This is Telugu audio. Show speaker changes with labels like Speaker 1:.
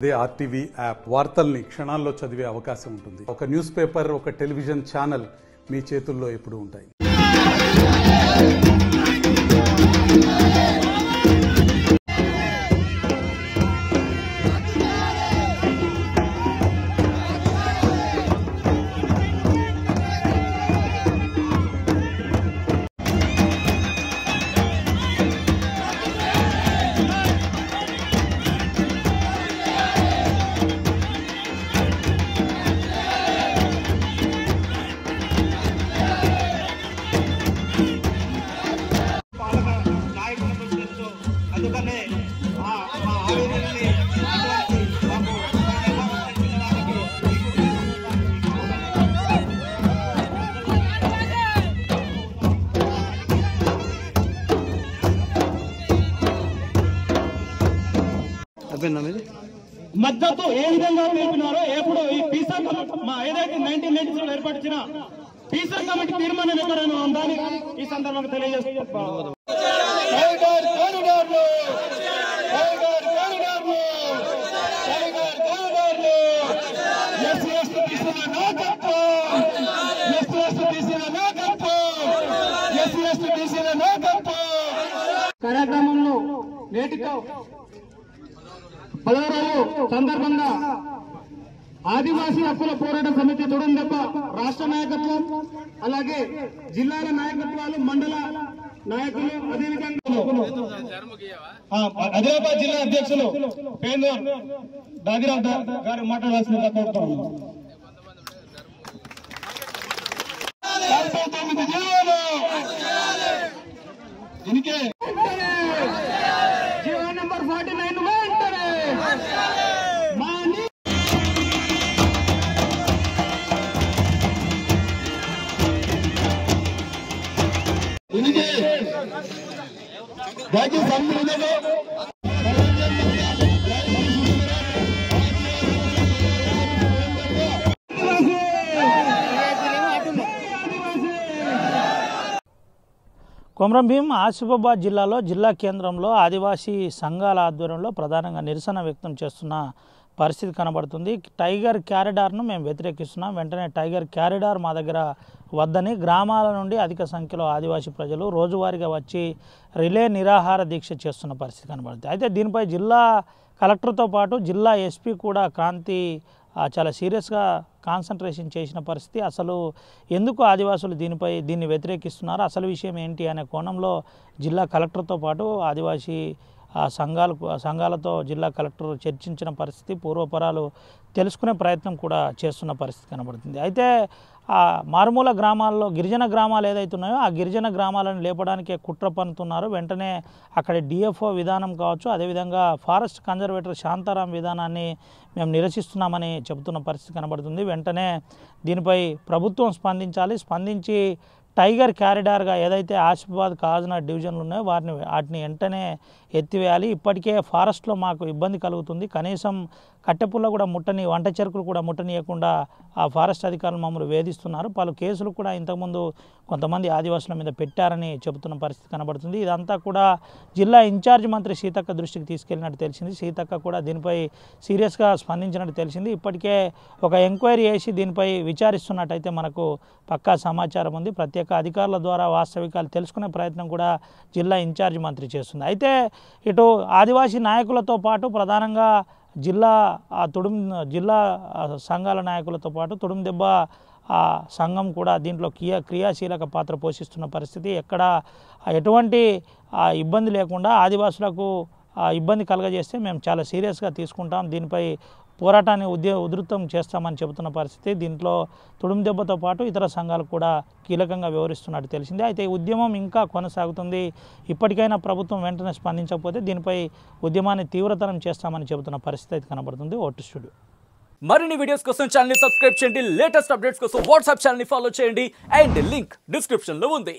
Speaker 1: అదే ఆర్టీవీ యాప్ వార్తల్ని క్షణాల్లో చదివే అవకాశం ఉంటుంది. ఒక న్యూస్ పేపర్, ఒక టెలివిజన్ ఛానల్ మీ చేతుల్లో ఎప్పుడూ ఉంటాయి.
Speaker 2: మద్దతు ఏ విధంగా తెలిపినారో ఎప్పుడు ఈ పీసా ఏదైతే 1997 ఏర్పడిన పీసా కమిటీ తీర్మానం ఎక్కడైనా ఉందని ఈ సందర్భంగా తెలియజేస్తున్నారు. కార్యక్రమంలో నేటితో 10వ రోజు సందర్భంగా ఆదివాసీ హక్కుల పోరాట సమితి తుడుందెబ్బ రాష్ట్ర నాయకత్వం, అలాగే జిల్లాల నాయకత్వాలు, మండల నాయకులు, అదేవిధంగా ఆదిలాబాద్ జిల్లా అధ్యక్షులు పేందూర్ దాదిరావు గారు మాట్లాడాల్సిందిగా కోరుతున్నాను. 49 జిల్లాలు దీనికే జీవో నంబర్ 49 వెంటనే రాజ్య సమ్మిళనంలో
Speaker 3: కొమరం భీం ఆసిఫాబాద్ జిల్లాలో జిల్లా కేంద్రంలో ఆదివాసీ సంఘాల ఆధ్వర్యంలో ప్రధానంగా నిరసన వ్యక్తం చేస్తున్న పరిస్థితి కనబడుతుంది. టైగర్ క్యారిడార్ను మేము వ్యతిరేకిస్తున్నాం, వెంటనే టైగర్ క్యారిడార్ మా దగ్గర వద్దని గ్రామాల నుండి అధిక సంఖ్యలో ఆదివాసీ ప్రజలు రోజువారీగా వచ్చి రిలే నిరాహార దీక్ష చేస్తున్న పరిస్థితి కనబడుతుంది. అయితే దీనిపై జిల్లా కలెక్టర్తో పాటు జిల్లా ఎస్పీ కూడా క్రాంతి చాలా సీరియస్గా కాన్సన్ట్రేషన్ చేసిన పరిస్థితి. అసలు ఎందుకు ఆదివాసులు దీన్ని వ్యతిరేకిస్తున్నారు, అసలు విషయం ఏంటి అనే కోణంలో జిల్లా కలెక్టర్తో పాటు ఆదివాసీ సంఘాలతో జిల్లా కలెక్టర్ చర్చించిన పరిస్థితి, పూర్వపరాలు తెలుసుకునే ప్రయత్నం కూడా చేస్తున్న పరిస్థితి కనబడుతుంది. అయితే ఆ మారుమూల గ్రామాల్లో గిరిజన గ్రామాలు ఏదైతే ఉన్నాయో ఆ గిరిజన గ్రామాలను లేపడానికే కుట్ర పన్నుతున్నారు. వెంటనే అక్కడ డిఎఫ్ఓ విధానం కావచ్చు, అదేవిధంగా ఫారెస్ట్ కన్జర్వేటర్ శాంతారాం విధానాన్ని మేము నిరసిస్తున్నామని చెబుతున్న పరిస్థితి కనబడుతుంది. వెంటనే దీనిపై ప్రభుత్వం స్పందించి టైగర్ క్యారిడార్గా ఏదైతే ఆసిఫాబాద్ కాజ్నాడ్ డివిజన్లు ఉన్నాయో వాటిని వెంటనే ఎత్తివేయాలి. ఇప్పటికే ఫారెస్ట్లో మాకు ఇబ్బంది కలుగుతుంది, కనీసం కట్టెపుల్ల కూడా వంట చెరుకులు కూడా ముట్టనీయకుండా ఆ ఫారెస్ట్ అధికారులు మమ్మల్ని వేధిస్తున్నారు. పలు కేసులు కూడా ఇంతకుముందు కొంతమంది ఆదివాసుల మీద పెట్టారని చెబుతున్న పరిస్థితి కనబడుతుంది. ఇదంతా కూడా జిల్లా ఇన్ఛార్జ్ మంత్రి సీతక్క దృష్టికి తీసుకెళ్లినట్టు తెలిసింది. సీతక్క కూడా దీనిపై సీరియస్గా స్పందించినట్టు తెలిసింది. ఇప్పటికే ఒక ఎంక్వైరీ చేసి దీనిపై విచారిస్తున్నట్టయితే మనకు పక్కా సమాచారం ఉంది. ప్రత్యేక అధికారుల ద్వారా వాస్తవికాలు తెలుసుకునే ప్రయత్నం కూడా జిల్లా ఇన్ఛార్జ్ మంత్రి చేస్తుంది. అయితే ఇటు ఆదివాసీ నాయకులతో పాటు ప్రధానంగా జిల్లా సంఘాల నాయకులతో పాటు తుడుందెబ్బ సంఘం కూడా దీంట్లో క్రియాశీలక పాత్ర పోషిస్తున్న పరిస్థితి. ఎక్కడ ఎటువంటి ఇబ్బంది లేకుండా ఆదివాసులకు ఇబ్బంది కలగజేస్తే మేము చాలా సీరియస్గా తీసుకుంటాం, దీనిపై పోరాటాన్ని ఉధృతం చేస్తామని చెబుతున్న పరిస్థితి. దీంట్లో తుడుందెబ్బతో పాటు ఇతర సంఘాలు కూడా కీలకంగా వ్యవహరిస్తున్నట్టు తెలిసింది. అయితే ఈ ఉద్యమం ఇంకా కొనసాగుతుంది. ఇప్పటికైనా ప్రభుత్వం వెంటనే స్పందించకపోతే దీనిపై ఉద్యమాన్ని తీవ్రతరం చేస్తామని చెబుతున్న పరిస్థితి అయితే కనబడుతుంది. ఓటు స్టూడియో
Speaker 4: మరిన్ని వీడియోస్ కోసం ఛానల్ ని సబ్స్క్రైబ్ చేయండి, లేటెస్ట్ అప్డేట్స్ కోసం వాట్సాప్ ఛానల్ ని ఫాలో చేయండి అండ్ లింక్ డిస్క్రిప్షన్ లో ఉంది.